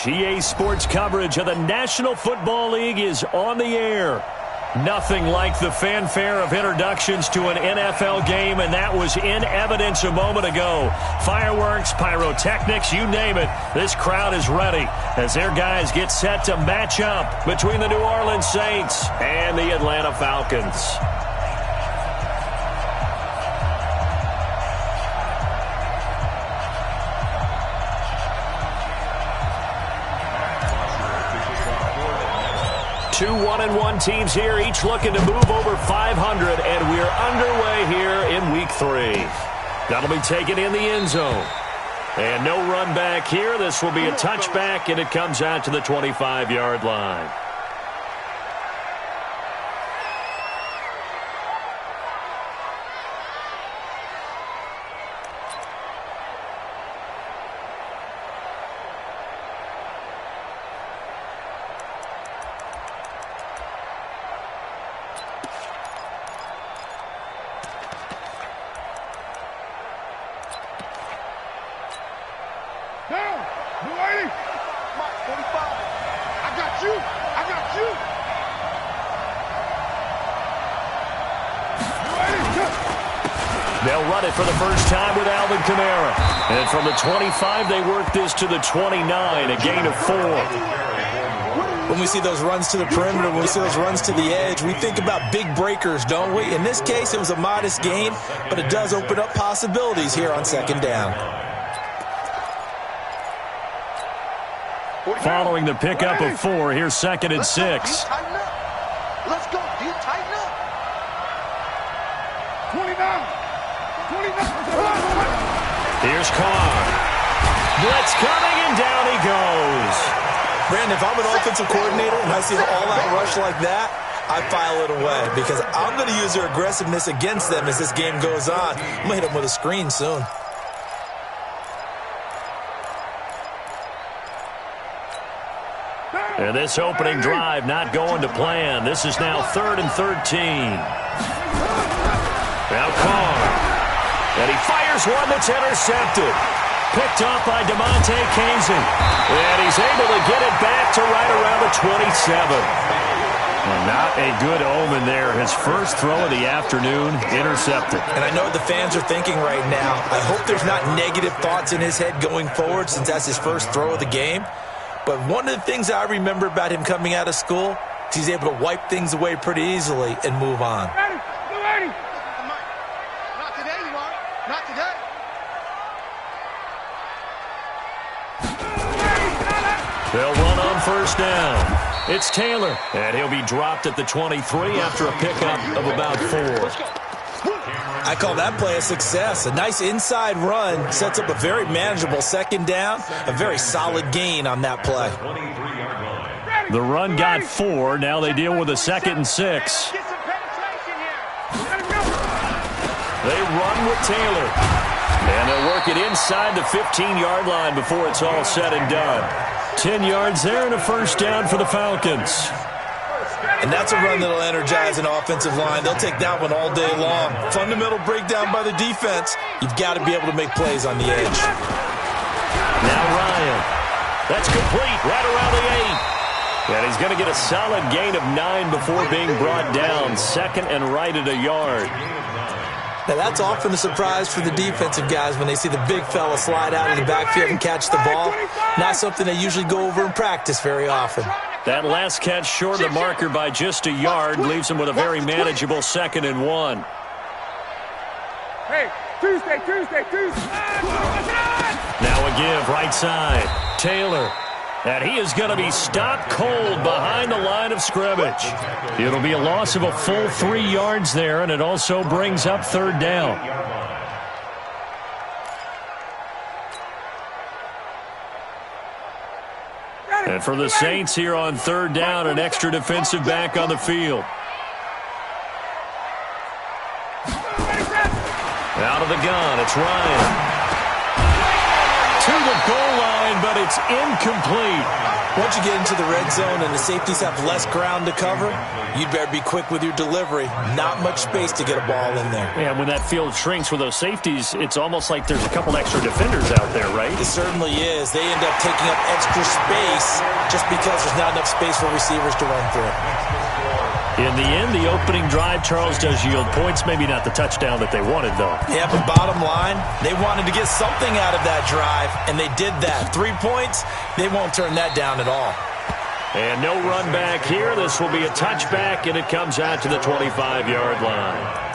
EA Sports coverage of the National Football League is on the air. Nothing like the fanfare of introductions to an NFL game, and that was in evidence a moment ago. Fireworks, pyrotechnics, you name it. This crowd is ready as their guys get set to match up between the New Orleans Saints and the Atlanta Falcons. Two 1-1 teams here, each looking to move over 500, and we're underway here in Week 3. That'll be taken in the end zone. And no run back here. This will be a touchback, and it comes out to the 25-yard line. They'll run it for the first time with Alvin Kamara. And from the 25, they work this to the 29, a gain of 4. When we see those runs to the perimeter, when we see those runs to the edge, we think about big breakers, don't we? In this case, it was a modest gain, but it does open up possibilities here on second down. Following the pickup of 4, here's 2nd and 6. Let's go. Do you tighten up? 29. Here's Carr. Blitz coming, and down he goes. Brandon, if I'm an offensive coordinator and I see an all-out rush like that, I file it away because I'm going to use their aggressiveness against them as this game goes on. I'm going to hit them with a screen soon. And this opening drive not going to plan. This is now 3rd and 13. Now Carr. And he fires one that's intercepted. Picked off by DeMonte Kazin. And he's able to get it back to right around the 27. Well, not a good omen there. His first throw of the afternoon, intercepted. And I know what the fans are thinking right now. I hope there's not negative thoughts in his head going forward since that's his first throw of the game. But one of the things I remember about him coming out of school is he's able to wipe things away pretty easily and move on. They'll run on first down. It's Taylor, and he'll be dropped at the 23 after a pickup of about 4. I call that play a success. A nice inside run sets up a very manageable second down, a very solid gain on that play. The run got 4. Now they deal with a 2nd and 6. They run with Taylor. And they'll work it inside the 15-yard line before it's all said and done. 10 yards there and a first down for the Falcons. And that's a run that'll energize an offensive line. They'll take that one all day long. Fundamental breakdown by the defense. You've got to be able to make plays on the edge. Now Ryan. That's complete right around the 8. And he's going to get a solid gain of 9 before being brought down. 2nd and right at a yard. Now, that's often a surprise for the defensive guys when they see the big fella slide out of the backfield and catch the ball. Not something they usually go over in practice very often. That last catch short of the marker by just a yard leaves him with a very manageable 2nd and 1. Hey, Tuesday. Now a give right side. Taylor. And he is going to be stopped cold behind the line of scrimmage. It'll be a loss of a full 3 yards there, and it also brings up 3rd down. And for the Saints here on 3rd down, an extra defensive back on the field. Out of the gun, it's Ryan. To the goal line, but it's incomplete. Once you get into the red zone and the safeties have less ground to cover, you'd better be quick with your delivery. Not much space to get a ball in there. Yeah, when that field shrinks with those safeties, it's almost like there's a couple extra defenders out there, right? It certainly is. They end up taking up extra space just because there's not enough space for receivers to run through. In the end, the opening drive, Charles, does yield points. Maybe not the touchdown that they wanted, though. Yeah, but bottom line, they wanted to get something out of that drive, and they did that. 3 points, they won't turn that down at all. And no run back here. This will be a touchback, and it comes out to the 25-yard line.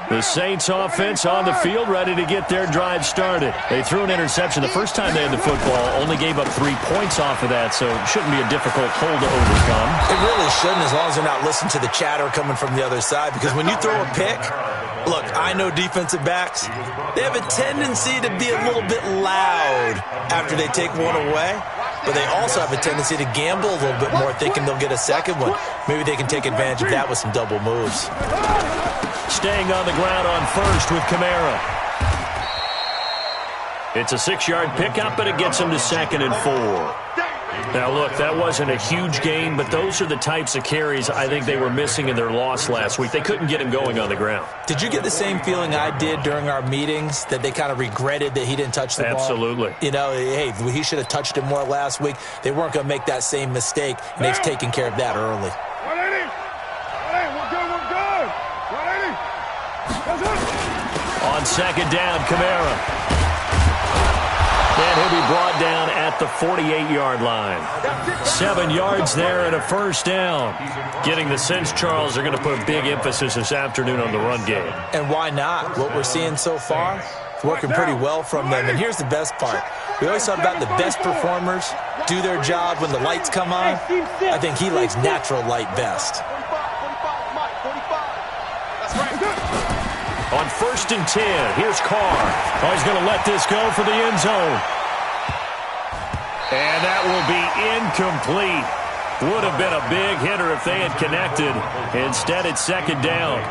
The Saints offense on the field, ready to get their drive started. They threw an interception the first time they had the football, only gave up 3 points off of that, so it shouldn't be a difficult hole to overcome. It really shouldn't, as long as they're not listening to the chatter coming from the other side, because when you throw a pick, look, I know defensive backs, they have a tendency to be a little bit loud after they take one away, but they also have a tendency to gamble a little bit more, thinking they'll get a second one. Maybe they can take advantage of that with some double moves. Staying on the ground on first with Kamara. It's a 6-yard pickup, but it gets him to 2nd and 4. Now, look, that wasn't a huge gain, but those are the types of carries I think they were missing in their loss last week. They couldn't get him going on the ground. Did you get the same feeling I did during our meetings, that they kind of regretted that he didn't touch the ball? Absolutely. You know, hey, he should have touched it more last week. They weren't going to make that same mistake, and they've taken care of that early. On 2nd down, Kamara. And he'll be brought down at the 48-yard line. 7 yards there and a first down. Getting the sense, Charles, they're going to put a big emphasis this afternoon on the run game. And why not? What we're seeing so far, it's working pretty well from them. And here's the best part. We always talk about the best performers do their job when the lights come on. I think he likes natural light best. On 1st and 10, here's Carr. Oh, he's going to let this go for the end zone. And that will be incomplete. Would have been a big hitter if they had connected. Instead, it's 2nd down.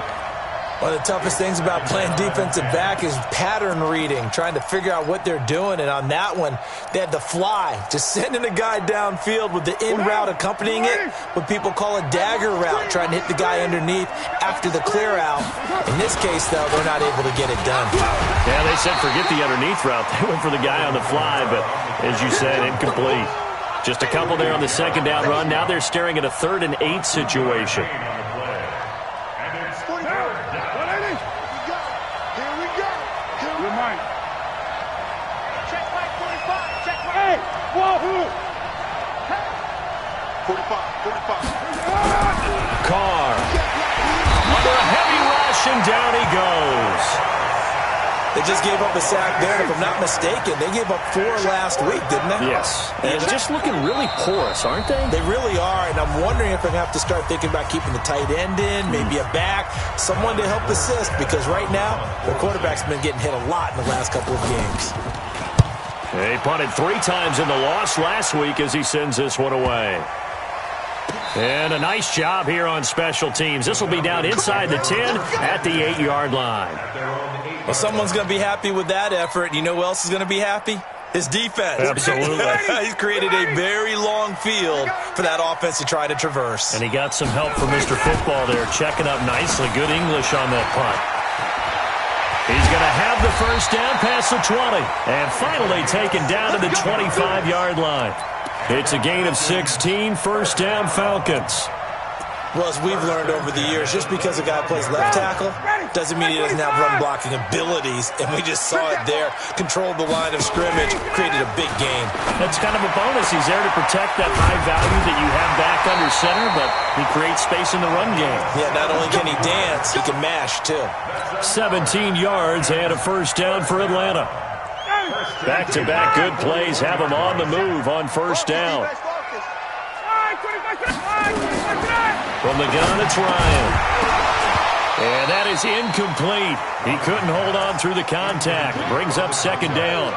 One of the toughest things about playing defensive back is pattern reading, trying to figure out what they're doing. And on that one, they had the fly, just sending a guy downfield with the in route accompanying it, what people call a dagger route, trying to hit the guy underneath after the clear out. In this case, though, they're not able to get it done. Yeah, they said forget the underneath route. They went for the guy on the fly, but as you said, incomplete. Just a couple there on the 2nd down run. Now they're staring at a 3rd and 8 situation. Carr. Under a heavy rush, and down he goes. They just gave up a sack there, and if I'm not mistaken, they gave up 4 last week, didn't they? Yes. And just looking really porous, aren't they? They really are, and I'm wondering if they're going to have to start thinking about keeping the tight end in, maybe a back, someone to help assist, because right now, their quarterback's been getting hit a lot in the last couple of games. They punted 3 times in the loss last week as he sends this one away. And a nice job here on special teams. This will be down inside the 10 at the 8-yard line. Well, someone's going to be happy with that effort. You know who else is going to be happy? His defense. Absolutely. He's created a very long field for that offense to try to traverse. And he got some help from Mr. Football there, checking up nicely. Good English on that punt. He's going to have the first down past the 20. And finally taken down to the 25-yard line. It's a gain of 16, first down Falcons. Well, as we've learned over the years, just because a guy plays left tackle doesn't mean he doesn't have run-blocking abilities, and we just saw it there. Controlled the line of scrimmage, created a big gain. That's kind of a bonus. He's there to protect that high value that you have back under center, but he creates space in the run game. Yeah, not only can he dance, he can mash, too. 17 yards and a first down for Atlanta. Back-to-back good plays have him on the move on first down. From the gun, it's Ryan. And that is incomplete. He couldn't hold on through the contact. Brings up 2nd down.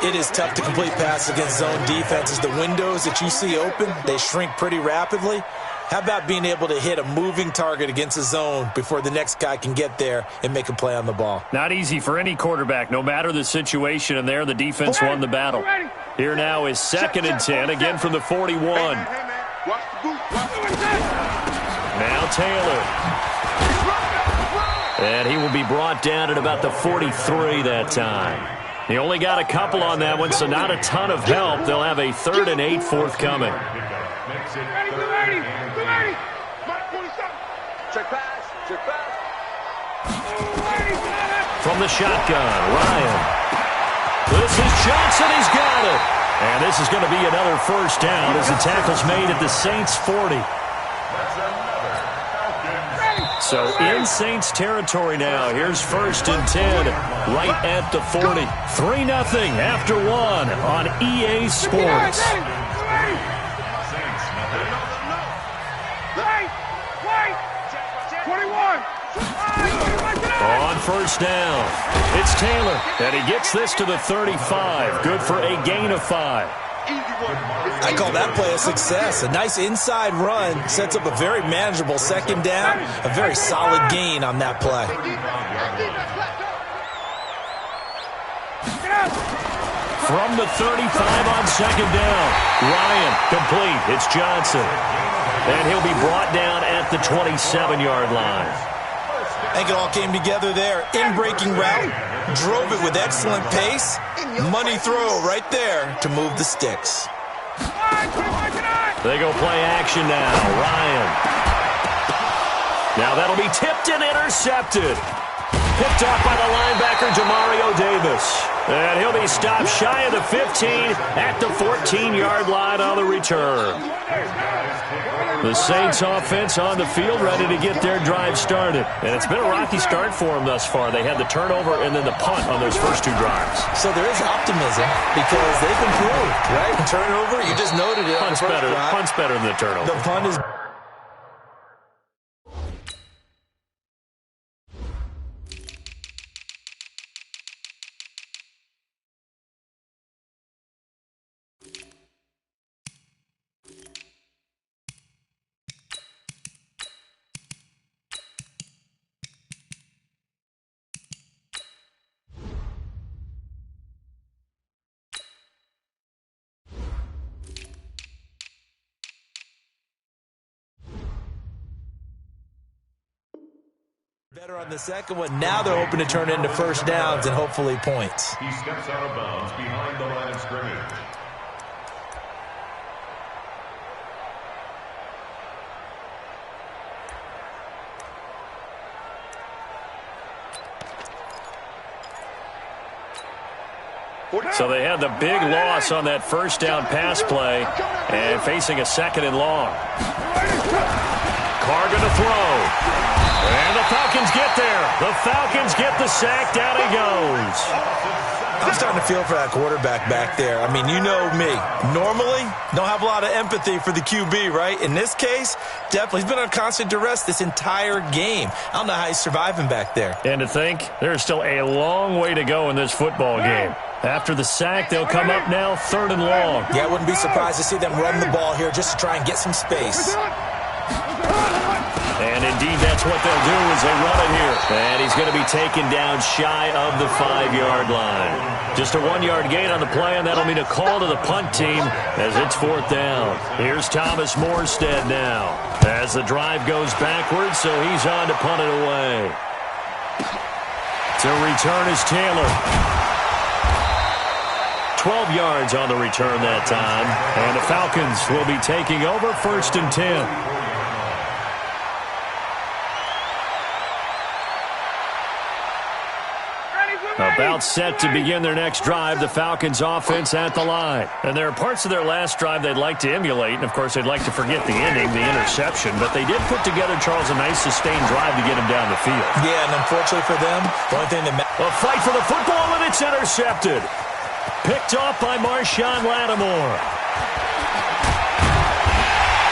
It is tough to complete passes against zone defenses. The windows that you see open, they shrink pretty rapidly. How about being able to hit a moving target against a zone before the next guy can get there and make a play on the ball? Not easy for any quarterback, no matter the situation, and there the defense won the battle. Here now is 2nd and 10, again from the 41. Now Taylor. And he will be brought down at about the 43 that time. He only got a couple on that one, so not a ton of help. They'll have a 3rd and 8 forthcoming. From the shotgun, Ryan. This is Johnson. He's got it. And this is going to be another first down as the tackle's made at the Saints' 40. So in Saints territory now. Here's 1st and 10 right at the 40. 3-0 after 1 on EA Sports. On first down, it's Taylor, and he gets this to the 35. Good for a gain of 5. I call that play a success. A nice inside run sets up a very manageable 2nd down. A very solid gain on that play. From the 35 on 2nd down, Ryan complete. It's Johnson. And he'll be brought down at the 27-yard line. I think it all came together there. In-breaking route, drove it with excellent pace. Money throw right there to move the sticks. They go play action now. Ryan. Now that'll be tipped and intercepted. Picked off by the linebacker, Demario Davis. And he'll be stopped shy of the 15 at the 14-yard line on the return. The Saints offense on the field ready to get their drive started. And it's been a rocky start for them thus far. They had the turnover and then the punt on those first 2 drives. So there is optimism because they've improved, right? Turnover, you just noted it. Punt's better than the turnover. The punt is... better on the second one. Now they're hoping to turn it into first downs and hopefully points. He steps out of bounds behind the line of scrimmage. So they had the big loss on that first down pass play and facing a 2nd and long. Carr going to throw. And the Falcons get there. The Falcons get the sack. Down he goes. I'm starting to feel for that quarterback back there. I mean, you know me. Normally, don't have a lot of empathy for the QB, right? In this case, definitely. He's been on constant duress this entire game. I don't know how he's surviving back there. And to think, there's still a long way to go in this football game. After the sack, they'll come up now 3rd and long. Yeah, I wouldn't be surprised to see them run the ball here just to try and get some space. And indeed, that's what they'll do as they run it here. And he's going to be taken down shy of the 5-yard line. Just a 1-yard gain on the play, and that'll mean a call to the punt team as it's 4th down. Here's Thomas Morstead now as the drive goes backwards, so he's on to punt it away. To return is Taylor. 12 yards on the return that time. And the Falcons will be taking over 1st and 10. About set to begin their next drive, the Falcons offense at the line. And there are parts of their last drive they'd like to emulate, and of course they'd like to forget the ending, the interception, but they did put together, Charles, a nice sustained drive to get him down the field. Yeah, and unfortunately for them, the only thing that a fight for the football, and it's intercepted. Picked off by Marshawn Lattimore.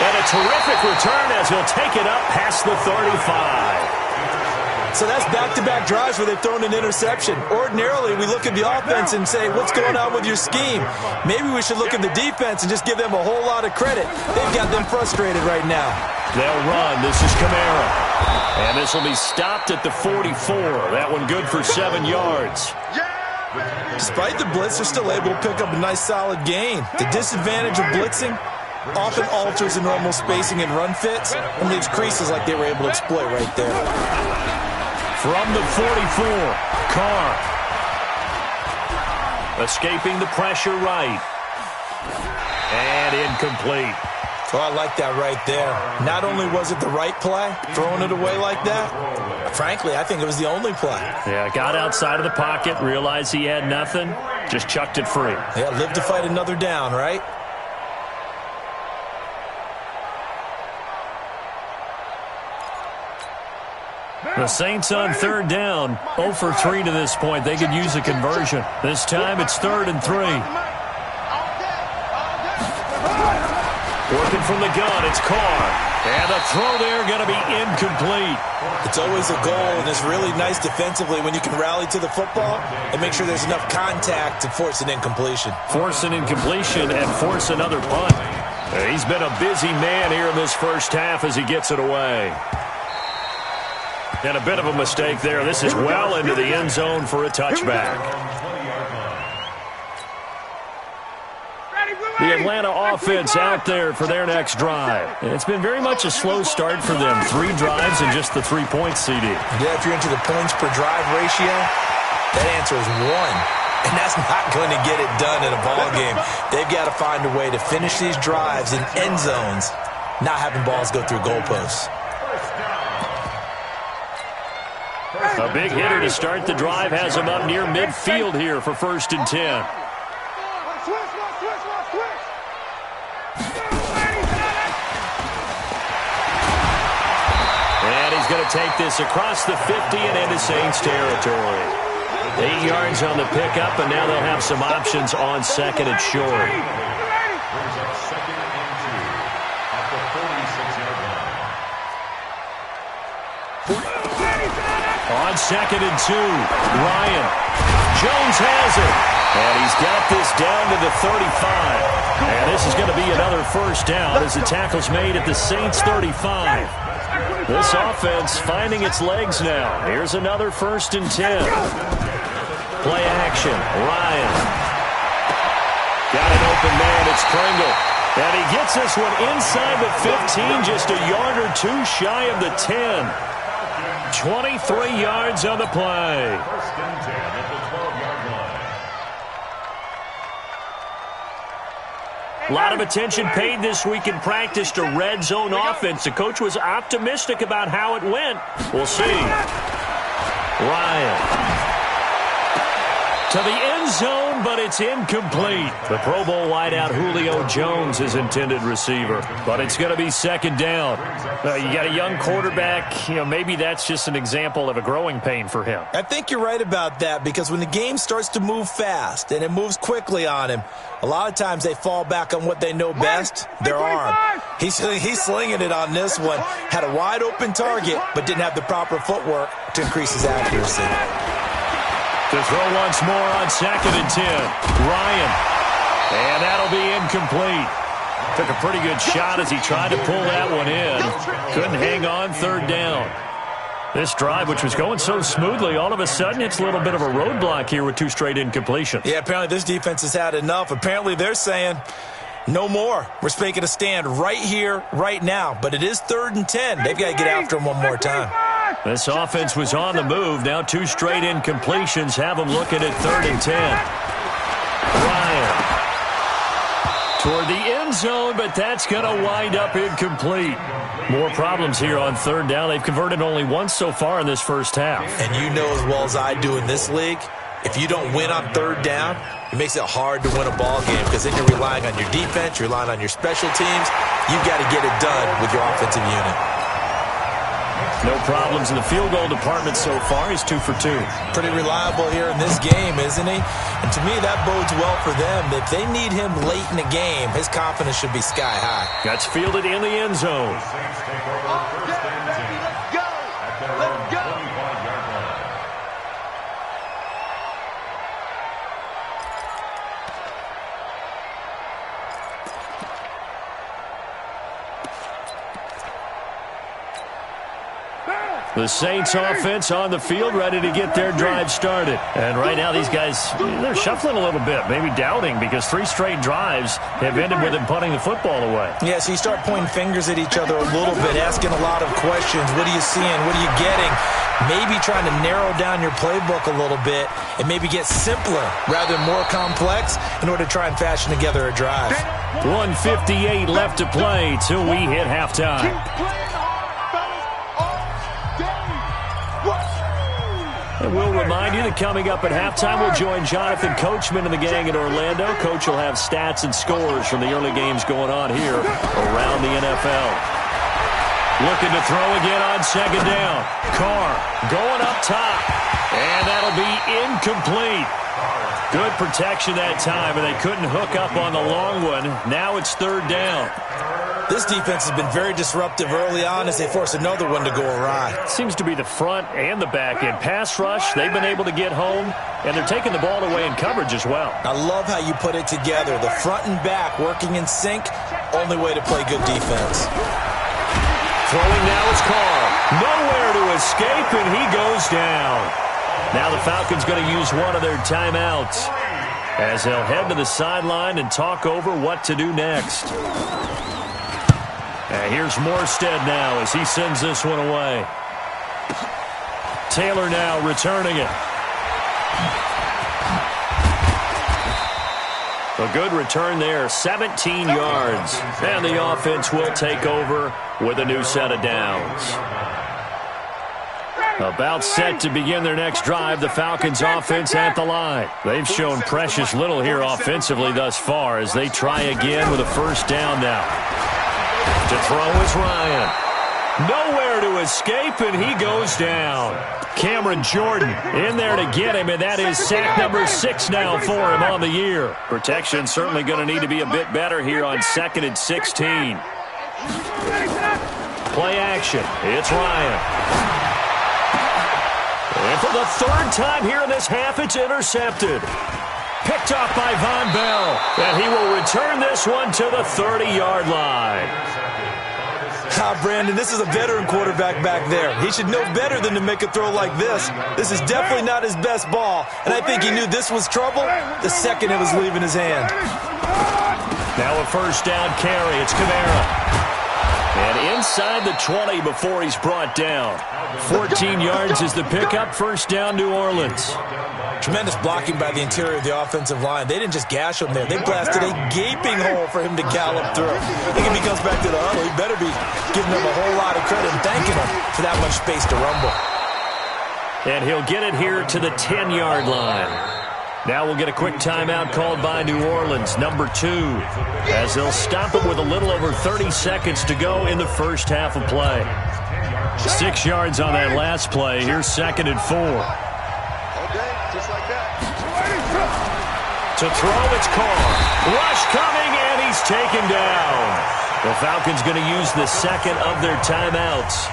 And a terrific return as he'll take it up past the 35. So that's back-to-back drives where they've thrown an interception. Ordinarily, we look at the offense and say, what's going on with your scheme? Maybe we should look at the defense and just give them a whole lot of credit. They've got them frustrated right now. They'll run. This is Kamara. And this will be stopped at the 44. That one good for 7 yards. Despite the blitz, they're still able to pick up a nice, solid gain. The disadvantage of blitzing often alters the normal spacing and run fits and leaves creases like they were able to exploit right there. From the 44, Carr. Escaping the pressure right. And incomplete. Oh, I like that right there. Not only was it the right play, throwing it away like that, frankly, I think it was the only play. Yeah, got outside of the pocket, realized he had nothing, just chucked it free. Yeah, live to fight another down, right? The Saints on third down, 0 for 3 to this point. They could use a conversion. This time it's 3rd and 3. Working from the gun, it's Carr. And the throw there going to be incomplete. It's always a goal, and it's really nice defensively when you can rally to the football and make sure there's enough contact to force an incompletion. Force an incompletion and force another punt. He's been a busy man here in this first half as he gets it away. And a bit of a mistake there. This is well into the end zone for a touchback. The Atlanta offense out there for their next drive. It's been very much a slow start for them. 3 drives and just the 3 points, CD. Yeah, if you're into the points per drive ratio, that answer is 1. And that's not going to get it done in a ball game. They've got to find a way to finish these drives in end zones, not having balls go through goalposts. A big hitter to start the drive has him up near midfield here for 1st and 10. And he's going to take this across the 50 and into Saints territory. 8 yards on the pickup, and now they'll have some options on 2nd and short. On 2nd and 2, Ryan. Jones has it. And he's got this down to the 35. And this is going to be another first down as the tackle's made at the Saints 35. This offense finding its legs now. Here's another 1st and 10. Play action. Ryan. Got an open man. It's Pringle. And he gets this one inside the 15, just a yard or 2 shy of the 10. 23 yards on the play. 1st and 10 at the 12-yard line. A lot of attention paid this week in practice to red zone offense. The coach was optimistic about how it went. We'll see. Ryan. To the end zone, but it's incomplete. The Pro Bowl wideout Julio Jones is intended receiver, but it's going to be 2nd down. You got a young quarterback. Maybe that's just an example of a growing pain for him. I think you're right about that, because when the game starts to move fast and it moves quickly on him, a lot of times they fall back on what they know best, their arm. He's slinging it on this one. Had a wide open target, but didn't have the proper footwork to increase his accuracy. To throw once more on 2nd and 10. Ryan. And that'll be incomplete. Took a pretty good shot as he tried to pull that one in. Couldn't hang on 3rd down. This drive, which was going so smoothly, all of a sudden it's a little bit of a roadblock here with 2 straight incompletions. Yeah, apparently this defense has had enough. Apparently they're saying, no more. We're making a stand right here, right now. But it is 3rd and 10. They've got to get after him one more time. This offense was on the move. Now 2 straight incompletions have them looking at 3rd and 10. Ryan. Toward the end zone, but that's going to wind up incomplete. More problems here on 3rd down. They've converted only once so far in this first half. And you know as well as I do in this league, if you don't win on 3rd down, it makes it hard to win a ball game, because then you're relying on your defense, you're relying on your special teams. You've got to get it done with your offensive unit. No problems in the field goal department so far. He's 2 for 2. Pretty reliable here in this game, isn't he? And to me, that bodes well for them. If they need him late in the game, his confidence should be sky high. That's fielded in the end zone. Saints take over 1st and 10 at their own 25-yard The Saints offense on the field, ready to get their drive started. And right now these guys, they're shuffling a little bit, maybe doubting, because 3 straight drives have ended with them punting the football away. Yeah, so you start pointing fingers at each other a little bit, asking a lot of questions. What are you seeing? What are you getting? Maybe trying to narrow down your playbook a little bit and maybe get simpler rather than more complex in order to try and fashion together a drive. 1:58 left to play till we hit halftime. And we'll remind you that coming up at halftime, we'll join Jonathan Coachman and the gang in Orlando. Coach will have stats and scores from the early games going on here around the NFL. Looking to throw again on second down. Carr going up top. And that'll be incomplete. Good protection that time, and they couldn't hook up on the long one. Now it's third down. This defense has been very disruptive early on as they force another one to go awry. Seems to be the front and the back end. Pass rush, they've been able to get home, and they're taking the ball away in coverage as well. I love how you put it together. The front and back working in sync, only way to play good defense. Throwing now is Carr. Nowhere to escape, and he goes down. Now the Falcons going to use one of their timeouts as they'll head to the sideline and talk over what to do next. And here's Morstead now as he sends this one away. Taylor now returning it. A good return there, 17 yards. And the offense will take over with a new set of downs. About set to begin their next drive, the Falcons offense at the line. They've shown precious little here offensively thus far as they try again with a first down now. To throw is Ryan. Nowhere to escape, and he goes down. Cameron Jordan in there to get him, and that is sack number 6 now for him on the year. Protection certainly going to need to be a bit better here on 2nd and 16. Play action. It's Ryan. And for the 3rd time here in this half, it's intercepted. Picked off by Von Bell. And he will return this one to the 30-yard line. Brandon, this is a veteran quarterback back there. He should know better than to make a throw like this. This is definitely not his best ball. And I think he knew this was trouble the second it was leaving his hand. Now a first down carry. It's Kamara. And inside the 20 before he's brought down. 14 yards is the pickup. First down, New Orleans. Tremendous blocking by the interior of the offensive line. They didn't just gash him there. They blasted a gaping hole for him to gallop through. I think if he comes back to the huddle, he better be giving them a whole lot of credit and thanking them for that much space to rumble. And he'll get it here to the 10-yard line. Now we'll get a quick timeout called by New Orleans, number 2, as they'll stop it with a little over 30 seconds to go in the first half of play. 6 yards on that last play. Here's 2nd and 4. Okay, just like that. To throw, it's Carr. Rush coming, and he's taken down. The Falcons going to use the 2nd of their timeouts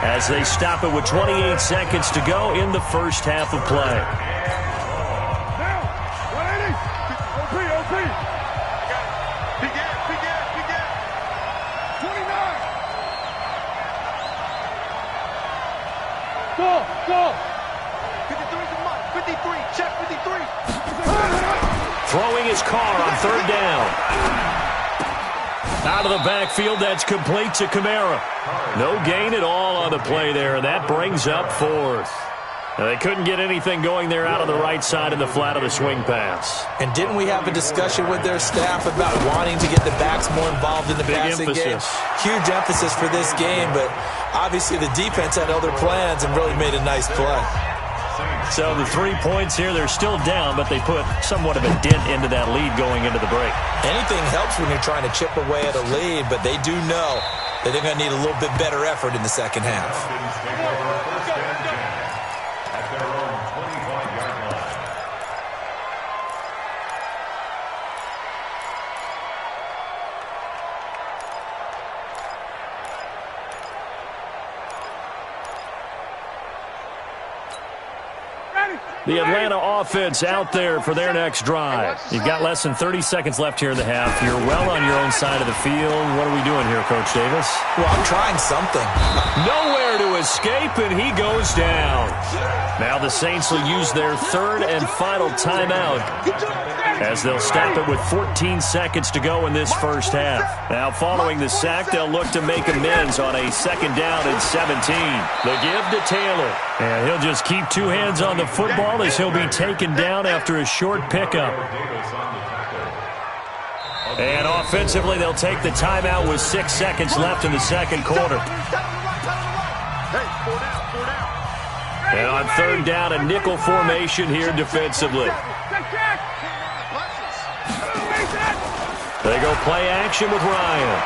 as they stop it with 28 seconds to go in the first half of play. Go! 53's a month. 53. Check 53. Throwing his Carr on 3rd down. Out of the backfield, that's complete to Kamara. No gain at all on the play there, and that brings up 4th. They couldn't get anything going there out of the right side in the flat of the swing pass. And didn't we have a discussion with their staff about wanting to get the backs more involved in the passing game? Huge emphasis for this game, but obviously the defense had other plans and really made a nice play. So the 3 points here, they're still down, but they put somewhat of a dent into that lead going into the break. Anything helps when you're trying to chip away at a lead, but they do know that they're going to need a little bit better effort in the second half. The Atlanta offense out there for their next drive. You've got less than 30 seconds left here in the half. You're well on your own side of the field. What are we doing here, Coach Davis? Well, I'm trying something. Nowhere to escape, and he goes down. Now the Saints will use their third and final timeout as they'll stop it with 14 seconds to go in this first half. Now following the sack, they'll look to make amends on a second down and 17. The give to Taylor. And he'll just keep two hands on the football as he'll be taken down after a short pickup. And offensively, they'll take the timeout with 6 seconds left in the second quarter. And on third down, a nickel formation here defensively. They go play action with Ryan.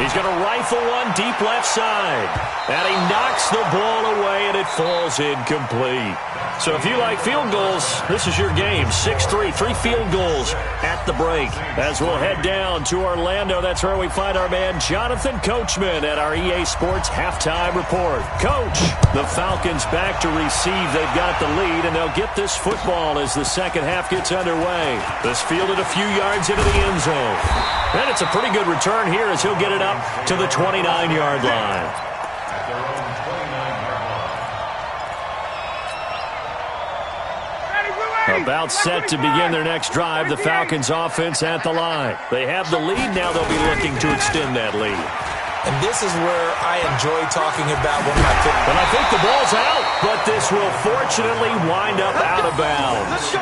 He's going to rifle one deep left side. And he knocks the ball away, and it falls incomplete. So if you like field goals, this is your game. 6-3, 3 field goals at the break. As we'll head down to Orlando, that's where we find our man Jonathan Coachman at our EA Sports Halftime Report. Coach, the Falcons back to receive. They've got the lead, and they'll get this football as the second half gets underway. This fielded a few yards into the end zone. And it's a pretty good return here as he'll get it up to the 29-yard line. About set to begin their next drive, the Falcons offense at the line. They have the lead, now they'll be looking to extend that lead. And this is where I enjoy talking about one of my favorites. And I think the ball's out, but this will fortunately wind up out of bounds.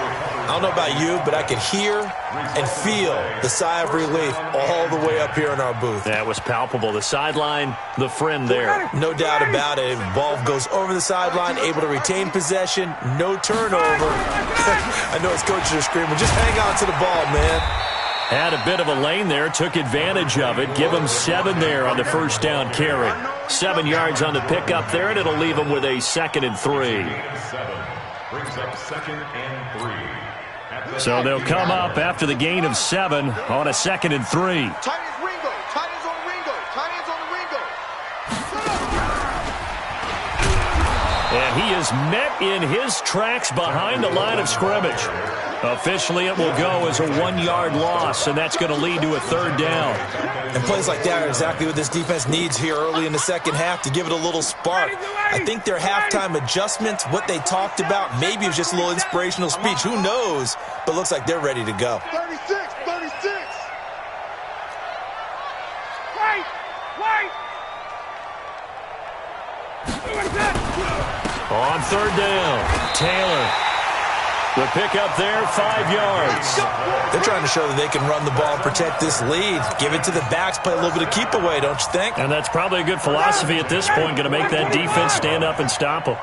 I don't know about you, but I could hear and feel the sigh of relief all the way up here in our booth. That was palpable. The sideline, the friend there. No doubt about it. Ball goes over the sideline, able to retain possession, no turnover. I know his coaches are screaming, just hang on to the ball, man. Had a bit of a lane there, took advantage of it. Give him 7 there on the first down carry. 7 yards on the pickup there, and it'll leave him with a 2nd and 3. Brings up 2nd and 3. So they'll come up after the gain of 7 on a 2nd and 3. Tight ends Ringo. Tight ends on Ringo. Tight ends on the Ringo. And he is met in his tracks behind the line of scrimmage. Officially, it will go as a 1-yard loss, and that's going to lead to a 3rd down. And plays like that are exactly what this defense needs here early in the second half to give it a little spark. I think their halftime adjustments, what they talked about, maybe it was just a little inspirational speech. Who knows? But looks like they're ready to go. 36. Wait. On 3rd down, Taylor. The pickup there, 5 yards. They're trying to show that they can run the ball and protect this lead. Give it to the backs, play a little bit of keep away, don't you think? And that's probably a good philosophy at this point, going to make that defense stand up and stop them.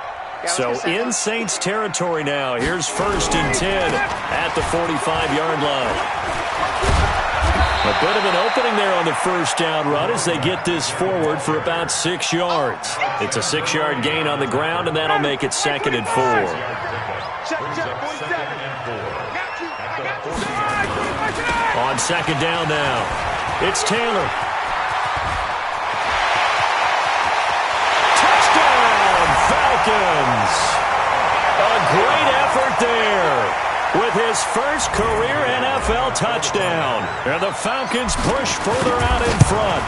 So in Saints territory now, here's 1st and 10 at the 45-yard line. A bit of an opening there on the first down run as they get this forward for about 6 yards. It's a 6-yard gain on the ground, and that'll make it 2nd and 4. On 2nd down now, it's Taylor. Touchdown, Falcons! A great effort there with his first career NFL touchdown. And the Falcons push further out in front.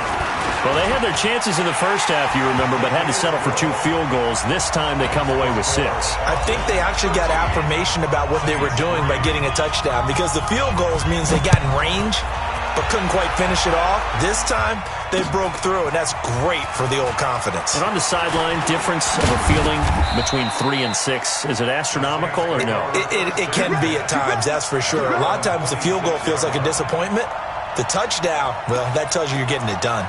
Well, they had their chances in the first half, you remember, but had to settle for 2 field goals. This time they come away with 6. I think they actually got affirmation about what they were doing by getting a touchdown, because the field goals means they got in range but couldn't quite finish it off. This time they broke through, and that's great for the old confidence. And on the sideline, difference of a feeling between 3 and 6, is it astronomical or no? It can be at times, that's for sure. A lot of times the field goal feels like a disappointment. The touchdown, well, that tells you you're getting it done.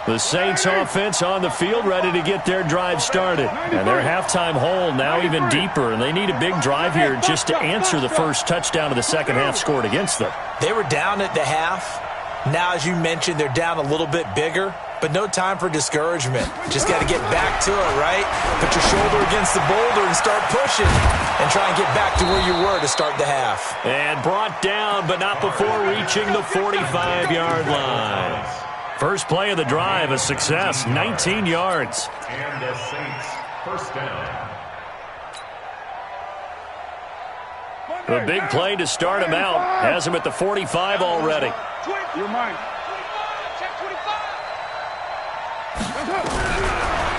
The Saints offense on the field ready to get their drive started. And their halftime hole now even deeper. And they need a big drive here just to answer the first touchdown of the second half scored against them. They were down at the half. Now, as you mentioned, they're down a little bit bigger. But no time for discouragement. Just got to get back to it, right? Put your shoulder against the boulder and start pushing. And try and get back to where you were to start the half. And brought down, but not before reaching the 45-yard line. First play of the drive, a success, 19 yards. And the Saints First down. The big play to start him out has him at the 45 already. You're mine.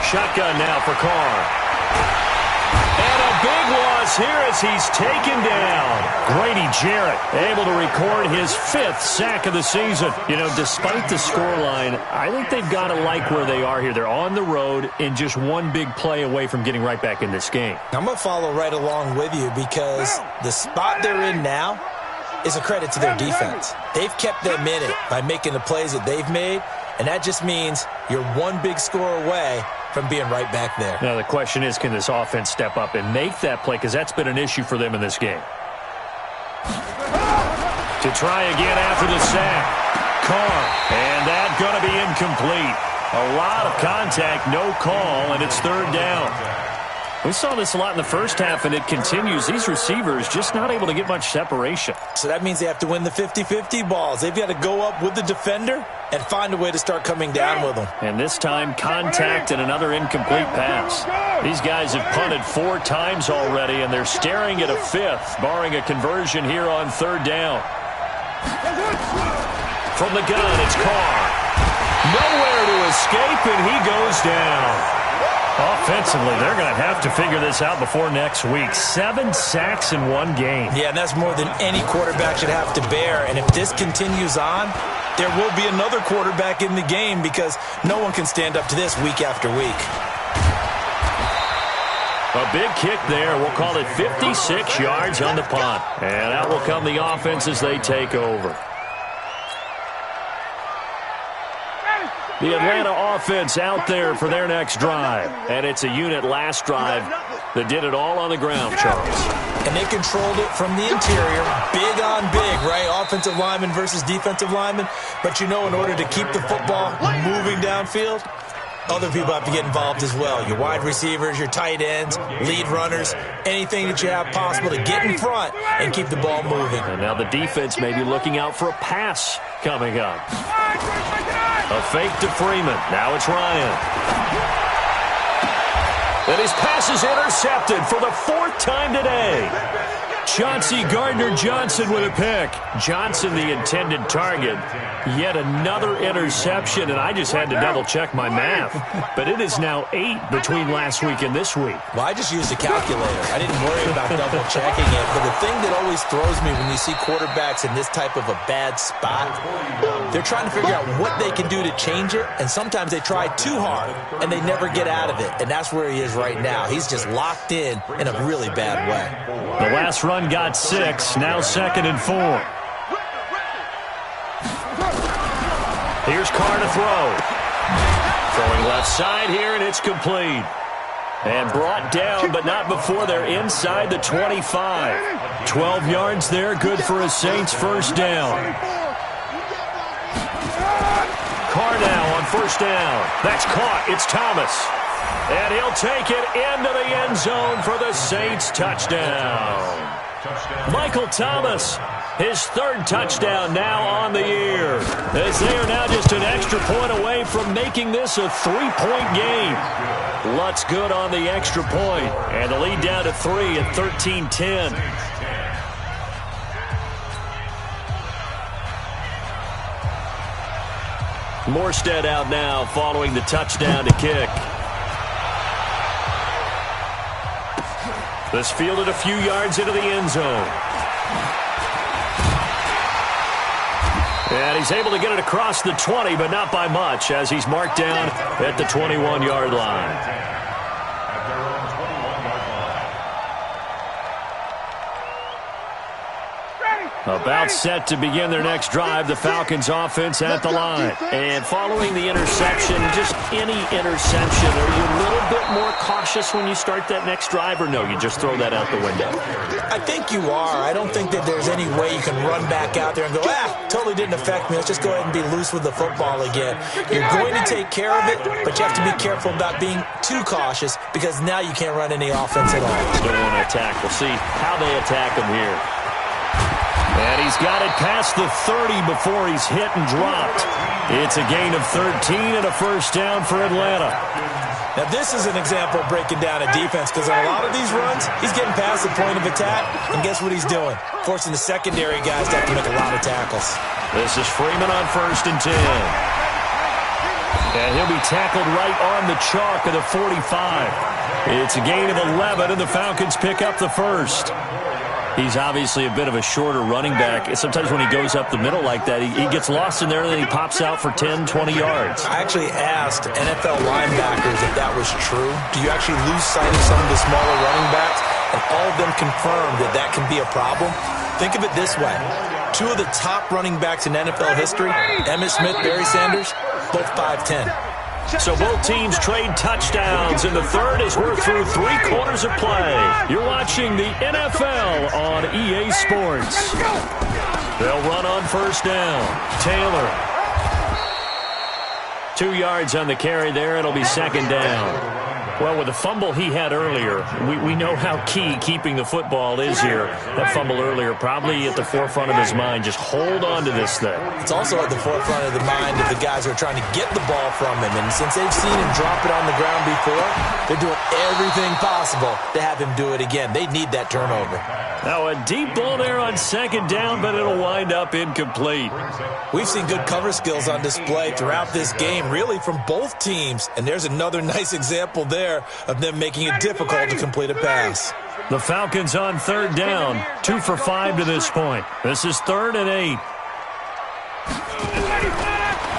Shotgun now for Carr. And a big loss here as he's taken down. Grady Jarrett able to record his 5th sack of the season. You know, despite the scoreline, I think they've got to like where they are here. They're on the road and just one big play away from getting right back in this game. I'm going to follow right along with you because the spot they're in now is a credit to their defense. They've kept them in it by making the plays that they've made, and that just means you're one big score away from being right back there. Now the question is, can this offense step up and make that play? Because that's been an issue for them in this game. To try again after the sack. Carr. And that's going to be incomplete. A lot of contact, no call, and it's 3rd down. We saw this a lot in the first half, and it continues. These receivers just not able to get much separation. So that means they have to win the 50-50 balls. They've got to go up with the defender and find a way to start coming down with them. And this time, contact and another incomplete pass. These guys have punted 4 times already, and they're staring at a 5th, barring a conversion here on 3rd down. From the gun, it's Carr. Nowhere to escape, and he goes down. Offensively, they're going to have to figure this out before next week. 7 sacks in one game. Yeah, and that's more than any quarterback should have to bear. And if this continues on, there will be another quarterback in the game because no one can stand up to this week after week. A big kick there. We'll call it 56 yards on the punt. And out will come the offense as they take over. The Atlanta offense out there for their next drive. And it's a unit last drive that did it all on the ground, Charles. And they controlled it from the interior. Big on big, right? Offensive lineman versus defensive lineman. But you know, in order to keep the football moving downfield, other people have to get involved as well. Your wide receivers, your tight ends, lead runners, anything that you have possible to get in front and keep the ball moving. And now the defense may be looking out for a pass coming up. A fake to Freeman. Now it's Ryan. And his pass is intercepted for the 4th time today. Chauncey Gardner-Johnson with a pick. Johnson, the intended target. Yet another interception, and I just had to double-check my math. But it is now 8 between last week and this week. Well, I just used a calculator. I didn't worry about double-checking it. But the thing that always throws me when you see quarterbacks in this type of a bad spot, they're trying to figure out what they can do to change it, and sometimes they try too hard, and they never get out of it. And that's where he is right now. He's just locked in a really bad way. The last run got 6, now 2nd and 4. Here's Carr to throw. Throwing left side here, and it's complete. And brought down, but not before they're inside the 25. 12 yards there, good for a Saints first down. Carr now on first down. That's caught. It's Thomas. And he'll take it into the end zone for the Saints touchdown. Michael Thomas, his 3rd touchdown now on the year, as they are now just an extra point away from making this a 3-point game. Lutz good on the extra point, and the lead down to 3 at 13-10. Morstead out now following the touchdown to kick. This fielded a few yards into the end zone. And he's able to get it across the 20, but not by much, as he's marked down at the 21-yard line. About set to begin their next drive, the Falcons offense at the line. And following the interception, just any interception, are you a little bit more cautious when you start that next drive, or no, you just throw that out the window? I think you are. I don't think that there's any way you can run back out there and go, totally didn't affect me. Let's just go ahead and be loose with the football again. You're going to take care of it, but you have to be careful about being too cautious because now you can't run any offense at all. Don't want to attack. We'll see how they attack him here. And he's got it past the 30 before he's hit and dropped. It's a gain of 13 and a first down for Atlanta. Now, this is an example of breaking down a defense because on a lot of these runs, he's getting past the point of attack, and guess what he's doing? Forcing the secondary guys to have to make a lot of tackles. This is Freeman on 1st and 10. And he'll be tackled right on the chalk of the 45. It's a gain of 11, and the Falcons pick up the first. He's obviously a bit of a shorter running back. Sometimes when he goes up the middle like that, he gets lost in there, and then he pops out for 10, 20 yards. I actually asked NFL linebackers if that was true. Do you actually lose sight of some of the smaller running backs? And all of them confirmed that that can be a problem. Think of it this way. 2 of the top running backs in NFL history, Emmitt Smith, Barry Sanders, both 5'10". So both teams trade touchdowns, and the third as we're through 3 quarters of play. You're watching the NFL on EA Sports. They'll run on 1st down. Taylor. 2 yards on the carry there. It'll be 2nd down. Well, with the fumble he had earlier, we know how key keeping the football is here. That fumble earlier probably at the forefront of his mind. Just hold on to this thing. It's also at the forefront of the mind of the guys who are trying to get the ball from him. And since they've seen him drop it on the ground before, they're doing everything possible to have him do it again. They need that turnover. Now a deep ball there on 2nd down, but it'll wind up incomplete. We've seen good cover skills on display throughout this game, really from both teams. And there's another nice example there of them making it difficult to complete a pass. The Falcons on 3rd down, 2 for 5 to this point. This is 3rd and 8.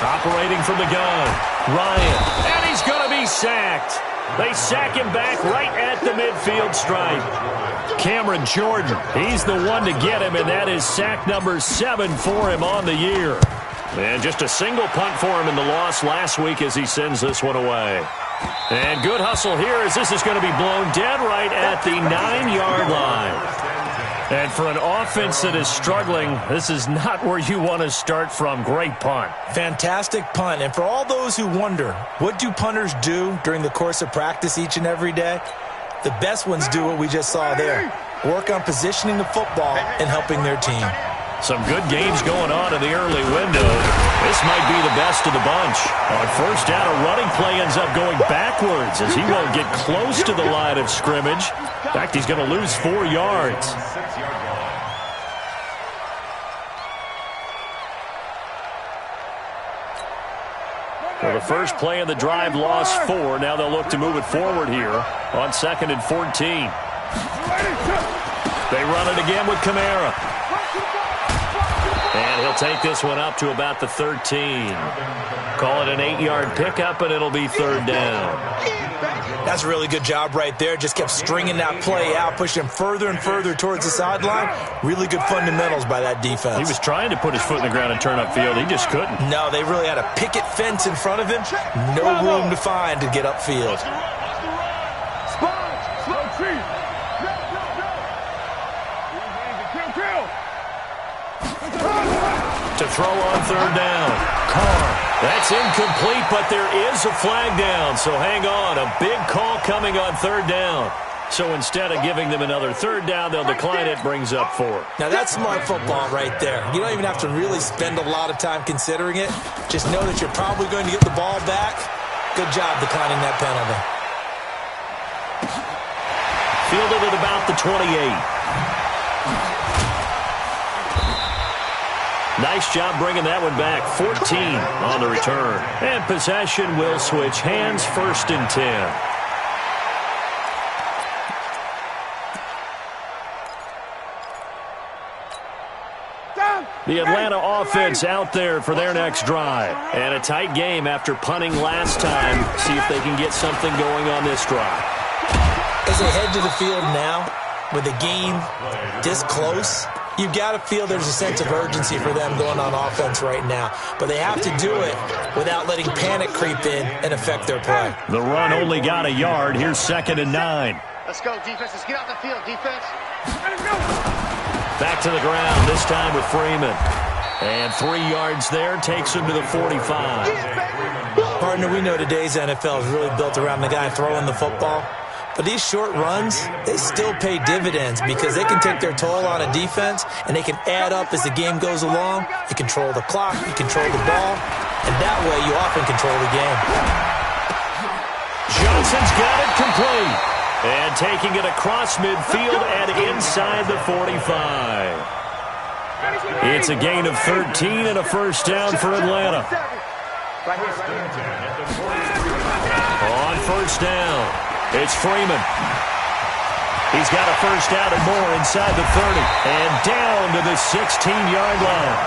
Operating from the gun, Ryan, and he's going to be sacked. They sack him back right at the midfield stripe. Cameron Jordan, he's the one to get him, and that is sack number 7 for him on the year. And just a single punt for him in the loss last week as he sends this one away. And good hustle here as this is going to be blown dead right at the 9-yard line. And for an offense that is struggling, this is not where you want to start from. Great punt. Fantastic punt. And for all those who wonder, what do punters do during the course of practice each and every day? The best ones do what we just saw there. Work on positioning the football and helping their team. Some good games going on in the early window. This might be the best of the bunch. On 1st down, a running play ends up going backwards as he won't get close to the line of scrimmage. In fact, he's going to lose 4 yards. Well, the first play of the drive lost 4. Now they'll look to move it forward here on 2nd and 14. They run it again with Kamara. And he'll take this one up to about the 13. Call it an 8-yard pickup, and it'll be 3rd down. That's a really good job right there. Just kept stringing that play out, pushing him further and further towards the sideline. Really good fundamentals by that defense. He was trying to put his foot in the ground and turn upfield. He just couldn't. No, they really had a picket fence in front of him. No room to find to get upfield. To throw on 3rd down. Carr. That's incomplete, but there is a flag down. So hang on. A big call coming on 3rd down. So instead of giving them another 3rd down, they'll decline it. Brings up 4. Now that's smart football right there. You don't even have to really spend a lot of time considering it. Just know that you're probably going to get the ball back. Good job declining that penalty. Fielded at about the 28. Nice job bringing that one back. 14 on the return. And possession will switch hands. 1st and 10. The Atlanta offense out there for their next drive. And a tight game after punting last time. See if they can get something going on this drive. As they head to the field now, with the game this close, you've got to feel there's a sense of urgency for them going on offense right now. But they have to do it without letting panic creep in and affect their play. The run only got a yard. Here's 2nd and 9. Let's go, defense. Let's get out the field, defense. Let's go. Back to the ground, this time with Freeman. And 3 yards there, takes him to the 45. Partner, we know today's NFL is really built around the guy throwing the football. But these short runs, they still pay dividends because they can take their toll on a defense and they can add up as the game goes along. You control the clock, you control the ball, and that way you often control the game. Johnson's got it complete. And taking it across midfield and inside the 45. It's a gain of 13 and a first down for Atlanta. On first down, it's Freeman. He's got a first down and more inside the 30. And down to the 16-yard line.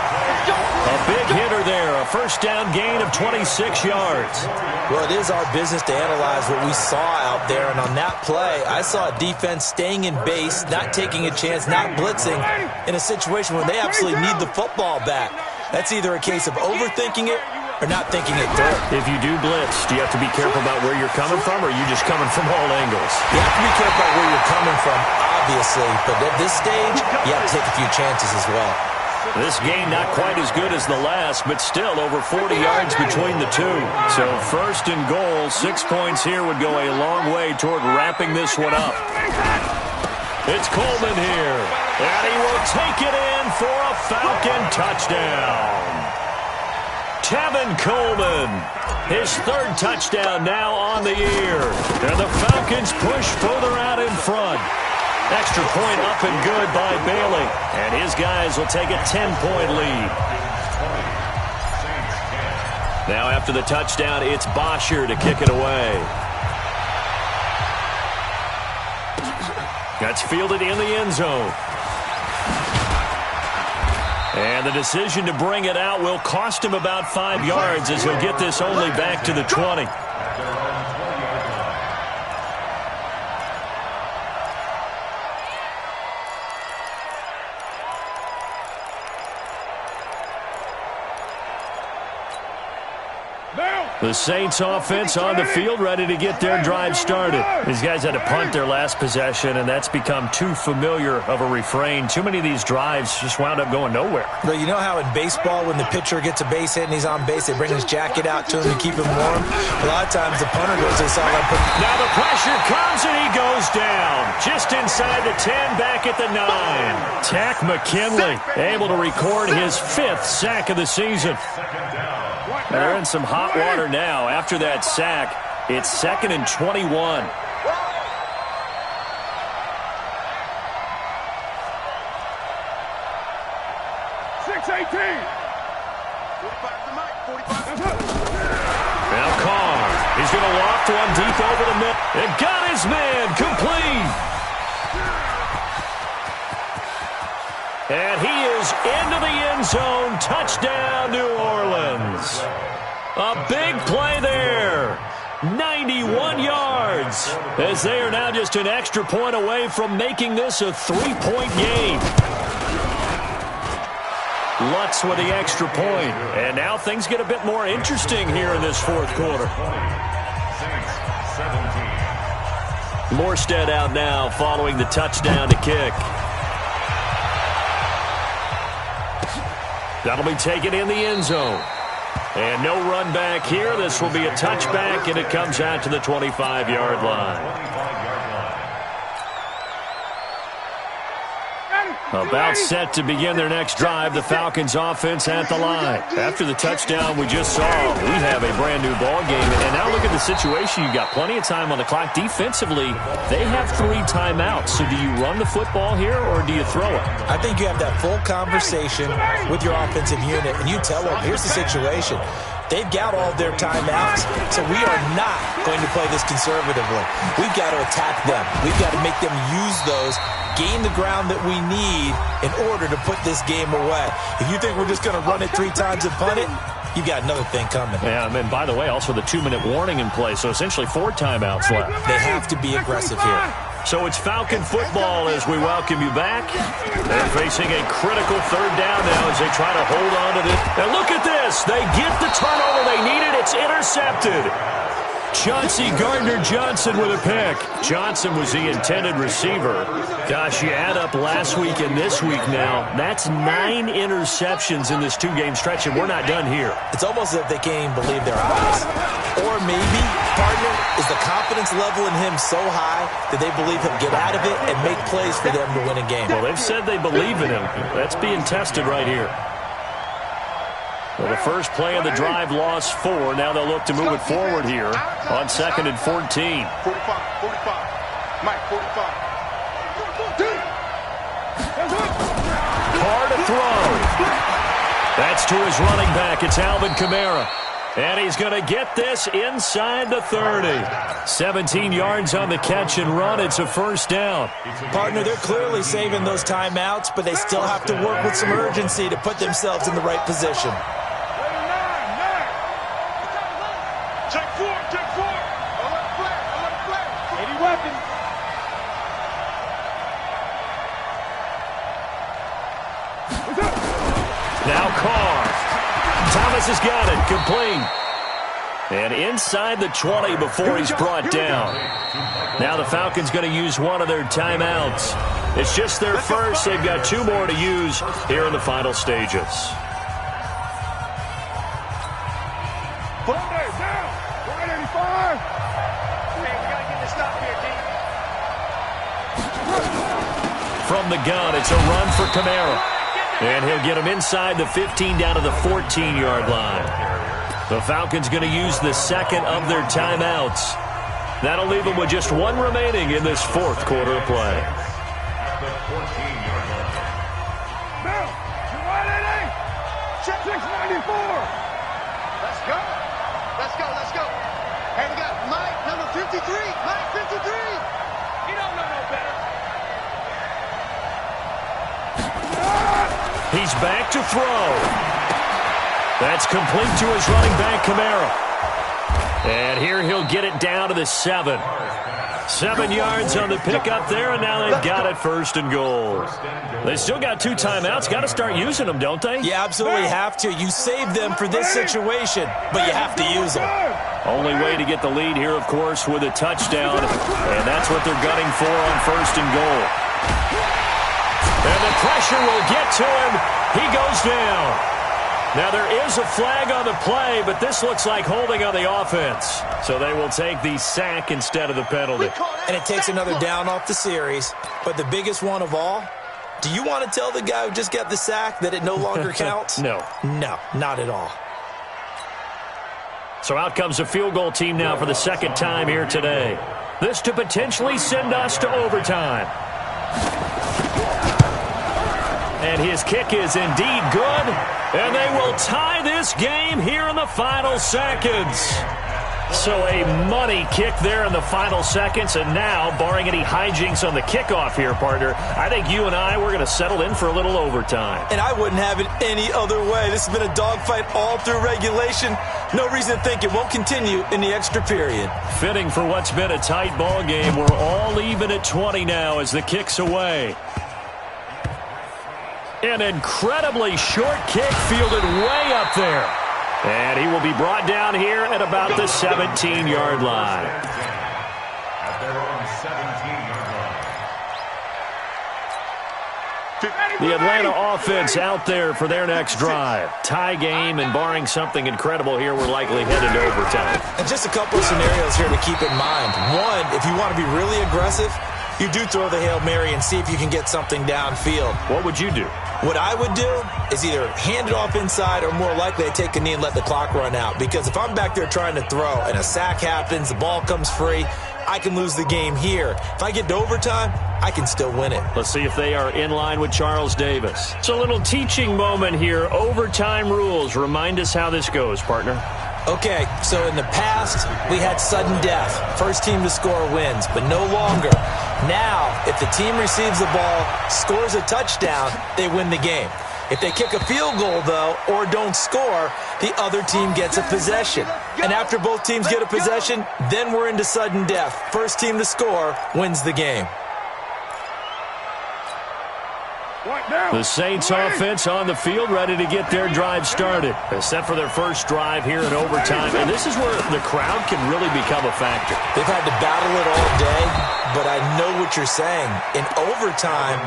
A big hitter there. A first down gain of 26 yards. Well, it is our business to analyze what we saw out there. And on that play, I saw a defense staying in base, not taking a chance, not blitzing in a situation where they absolutely need the football back. That's either a case of overthinking it or not thinking it through. If you do blitz, do you have to be careful about where you're coming from, or are you just coming from all angles? You have to be careful about where you're coming from, obviously. But at this stage, you have to take a few chances as well. This game not quite as good as the last, but still over 40 yards between the two. So first and goal, 6 points here would go a long way toward wrapping this one up. It's Coleman here, and he will take it in for a Falcon touchdown. Tevin Coleman, his third touchdown now on the year. And the Falcons push further out in front. Extra point up and good by Bailey. And his guys will take a 10-point lead. Now after the touchdown, it's Bosher to kick it away. That's fielded in the end zone. And the decision to bring it out will cost him about 5 yards as he'll get this only back to the 20. The Saints offense on the field, ready to get their drive started. These guys had to punt their last possession, and that's become too familiar of a refrain. Too many of these drives just wound up going nowhere. But you know how in baseball, when the pitcher gets a base hit and he's on base, they bring his jacket out to him to keep him warm? A lot of times the punter goes to the sideline. Now the pressure comes, and he goes down. Just inside the 10, back at the 9. Takk McKinley able to record his 5th sack of the season. They're in some hot water now. After that sack, it's 2nd and 21. Now Carr, he's going to loft one deep over the middle. And got his man complete. And he is into the end zone. Touchdown, New Orleans. A big play there. 91 yards. As they are now just an extra point away from making this a 3-point game. Lutz with the extra point. And now things get a bit more interesting here in this fourth quarter. Morstead out now following the touchdown to kick. That'll be taken in the end zone. And no run back here. This will be a touchback, and it comes out to the 25-yard line. About set to begin their next drive, the Falcons offense at the line. After the touchdown we just saw, we have a brand new ball game. And now look at the situation. You've got plenty of time on the clock. Defensively, they have 3 timeouts. So do you run the football here or do you throw it? I think you have that full conversation with your offensive unit, and you tell them, here's the situation. They've got all their timeouts, so we are not going to play this conservatively. We've got to attack them. We've got to make them use those, gain the ground that we need in order to put this game away. If you think we're just going to run it 3 times and punt it, you've got another thing coming. Yeah, and by the way, also the 2-minute warning in play, so essentially 4 timeouts left. They have to be aggressive here. So it's Falcon football as we welcome you back. They're facing a critical 3rd down now as they try to hold on to this. And look at this. They get the turnover they needed. It's intercepted. Chauncey Gardner-Johnson with a pick. Johnson was the intended receiver. Gosh, you add up last week and this week now, that's 9 interceptions in this 2-game stretch, and we're not done here. It's almost as if they can't even believe their eyes. Or maybe, partner, is the confidence level in him so high that they believe he'll get out of it and make plays for them to win a game. Well, they've said they believe in him. That's being tested right here. Well, the first play of the drive lost 4. Now they'll look to move it forward here on 2nd and 14. 45. Mike, 45. Carr to throw. That's to his running back. It's Alvin Kamara. And he's going to get this inside the 30. 17 yards on the catch and run. It's a first down. Partner, they're clearly saving those timeouts, but they still have to work with some urgency to put themselves in the right position. Check 4. Alert flag. 80 weapons. Now Carr. Thomas has got it. Complete. And inside the 20 before he's brought down. Now the Falcons going to use one of their timeouts. It's just their first. They've got 2 more to use here in the final stages. From the gun, it's a run for Kamara. And he'll get him inside the 15 down to the 14-yard line. The Falcons going to use the second of their timeouts. That'll leave them with just 1 remaining in this 4th quarter of play. Check 694. Let's go. Hey, we got Mike, number 53. Mike, 53. You don't know no better. He's back to throw. That's complete to his running back, Kamara. And here he'll get it down to the 7. 7 yards on the pickup there, and now they've got it 1st and goal. They still got 2 timeouts. Got to start using them, don't they? You absolutely have to. You save them for this situation, but you have to use them. Only way to get the lead here, of course, with a touchdown, and that's what they're gunning for on 1st and goal. And the pressure will get to him. He goes down. Now, there is a flag on the play, but this looks like holding on the offense. So they will take the sack instead of the penalty. And it takes another down off the series. But the biggest one of all, do you want to tell the guy who just got the sack that it no longer counts? No. No, not at all. So out comes a field goal team now for the 2nd time here today. This to potentially send us to overtime. And his kick is indeed good. And they will tie this game here in the final seconds. So a money kick there in the final seconds. And now, barring any hijinks on the kickoff here, partner, I think you and I, we're going to settle in for a little overtime. And I wouldn't have it any other way. This has been a dogfight all through regulation. No reason to think it won't continue in the extra period. Fitting for what's been a tight ball game. We're all even at 20 now as the kick's away. An incredibly short kick fielded way up there. And he will be brought down here at about the 17-yard line. At their own 17-yard line. The Atlanta offense out there for their next drive. Tie game, and barring something incredible here, we're likely headed to overtime. And just a couple of scenarios here to keep in mind. One, if you want to be really aggressive, you do throw the Hail Mary and see if you can get something downfield. What would you do? What I would do is either hand it off inside or more likely I take a knee and let the clock run out. Because if I'm back there trying to throw and a sack happens, the ball comes free, I can lose the game here. If I get to overtime, I can still win it. Let's see if they are in line with Charles Davis. It's a little teaching moment here. Overtime rules. Remind us how this goes, partner. Okay, so in the past, we had sudden death. First team to score wins, but no longer. Now, if the team receives the ball, scores a touchdown, they win the game. If they kick a field goal, though, or don't score, the other team gets a possession. And after both teams get a possession, then we're into sudden death. First team to score wins the game. The Saints offense on the field ready to get their drive started. They're set for their first drive here in overtime. And this is where the crowd can really become a factor. They've had to battle it all day, but I know what you're saying. In overtime,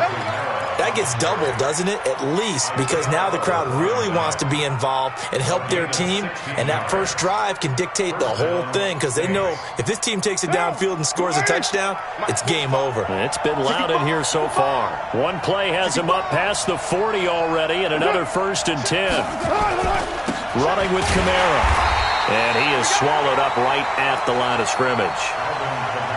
that gets doubled, doesn't it? At least, because now the crowd really wants to be involved and help their team. And that first drive can dictate the whole thing because they know if this team takes it downfield and scores a touchdown, it's game over. It's been loud in here so far. One play has him up past the 40 already, and another 1st and 10. running with Kamara. And he is swallowed up right at the line of scrimmage.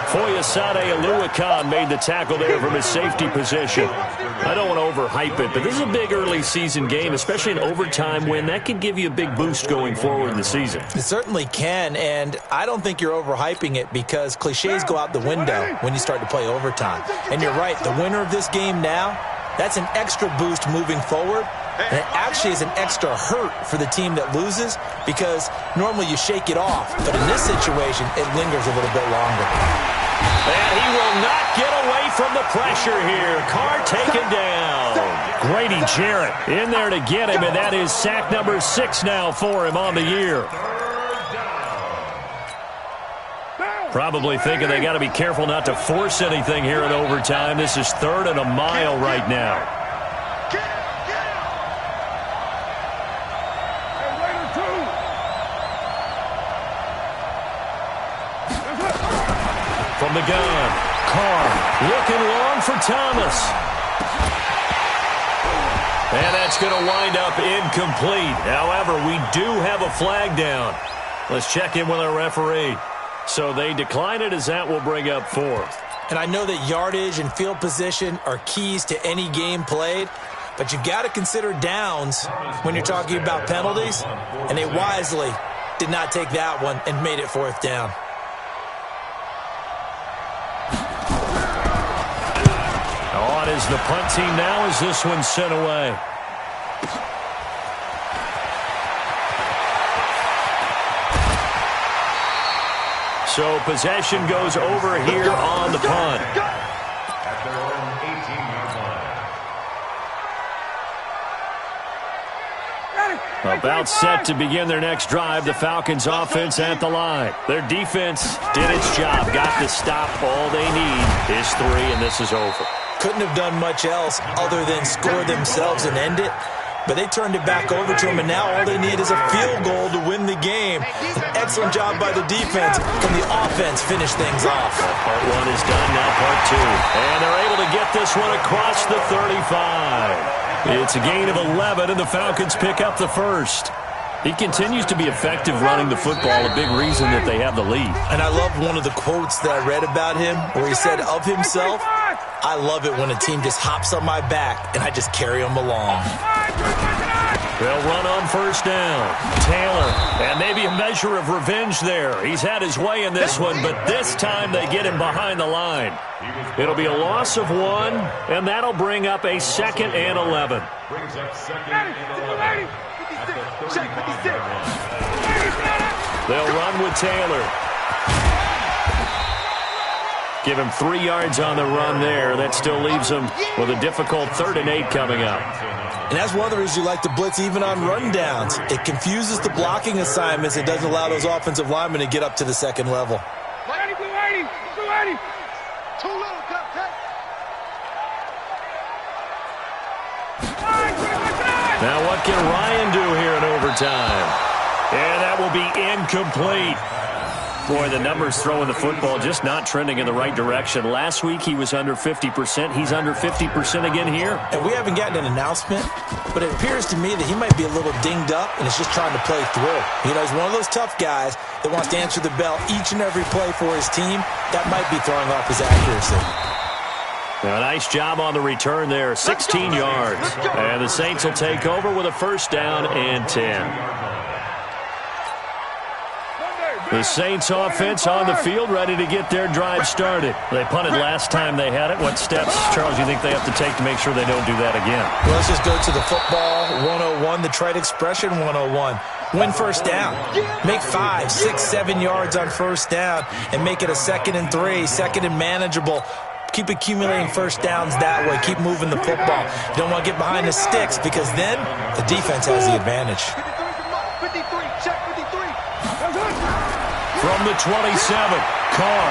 Foyesade Oluwakan made the tackle there from his safety position. I don't want to overhype it, but this is a big early season game, especially an overtime win. That could give you a big boost going forward in the season. It certainly can, and I don't think you're overhyping it because cliches go out the window when you start to play overtime. And you're right, the winner of this game now, that's an extra boost moving forward. And it actually is an extra hurt for the team that loses because normally you shake it off. But in this situation, it lingers a little bit longer. And he will not get away from the pressure here. Carr taken down. Grady Jarrett in there to get him, and that is sack number 6 now for him on the year. Probably thinking they got to be careful not to force anything here in overtime. This is 3rd and a mile right now. From the gun, Carr looking long for Thomas. And that's going to wind up incomplete. However, we do have a flag down. Let's check in with our referee. So they decline it as that will bring up 4th. And I know that yardage and field position are keys to any game played, but you've got to consider downs when you're talking about penalties. And they wisely did not take that one and made it 4th down. On is the punt team now as this one's sent away. So possession goes over here on the punt. At their own 18-yard line. About set to begin their next drive, the Falcons offense at the line. Their defense did its job, got the stop. All they need is 3, and this is over. Couldn't have done much else other than score themselves and end it. But they turned it back over to them, and now all they need is a field goal to win the game. An excellent job by the defense. Can the offense finish things off? Part 1 is done, now part 2. And they're able to get this one across the 35. It's a gain of 11, and the Falcons pick up the first. He continues to be effective running the football, a big reason that they have the lead. And I love one of the quotes that I read about him where he said of himself, "I love it when a team just hops on my back and I just carry them along." They'll run on 1st down. Taylor, and maybe a measure of revenge there. He's had his way in this one, but this time they get him behind the line. It'll be a loss of 1, and that'll bring up a 2nd and 11. Brings up 2nd and 11. At the 35-yard line. They'll run with Taylor. Give him 3 yards on the run there. That still leaves him with a difficult 3rd and 8 coming up. And that's one of the reasons you like to blitz even on rundowns. It confuses the blocking assignments. It doesn't allow those offensive linemen to get up to the 2nd level. Too little, Cupcake. Now what can Ryan do here in overtime? And that will be incomplete. Boy, the numbers throwing the football just not trending in the right direction. Last week he was under 50%. He's under 50% again here. And we haven't gotten an announcement, but it appears to me that he might be a little dinged up and is just trying to play through. You know, he's one of those tough guys that wants to answer the bell each and every play for his team. That might be throwing off his accuracy. A nice job on the return there, 16 yards. And the Saints will take over with a 1st down and 10. The Saints offense on the field, ready to get their drive started. They punted last time they had it. What steps, Charles, do you think they have to take to make sure they don't do that again? Well, let's just go to the football 101, the trade expression 101. Win 1st down. Make 5, 6, 7 yards on 1st down and make it a 2nd and 3, 2nd and manageable. Keep accumulating 1st downs that way. Keep moving the football. You don't want to get behind the sticks because then the defense has the advantage. 53, check 53. From the 27, Carr.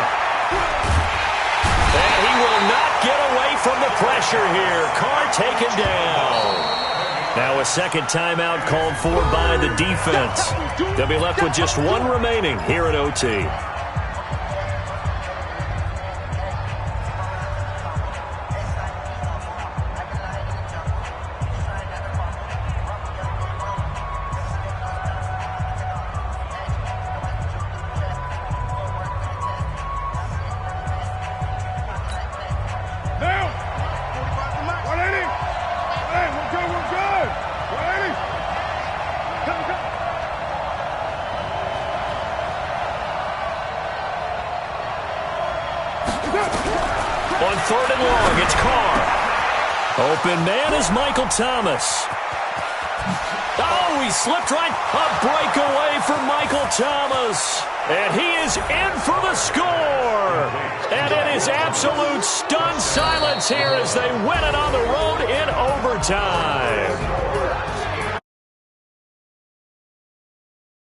And he will not get away from the pressure here. Carr taken down. Now a 2nd timeout called for by the defense. They'll be left with just 1 remaining here at OT. 3rd and long. It's Carr. Open man is Michael Thomas. Oh, he slipped right. A breakaway for Michael Thomas. And he is in for the score. And it is absolute stunned silence here as they win it on the road in overtime.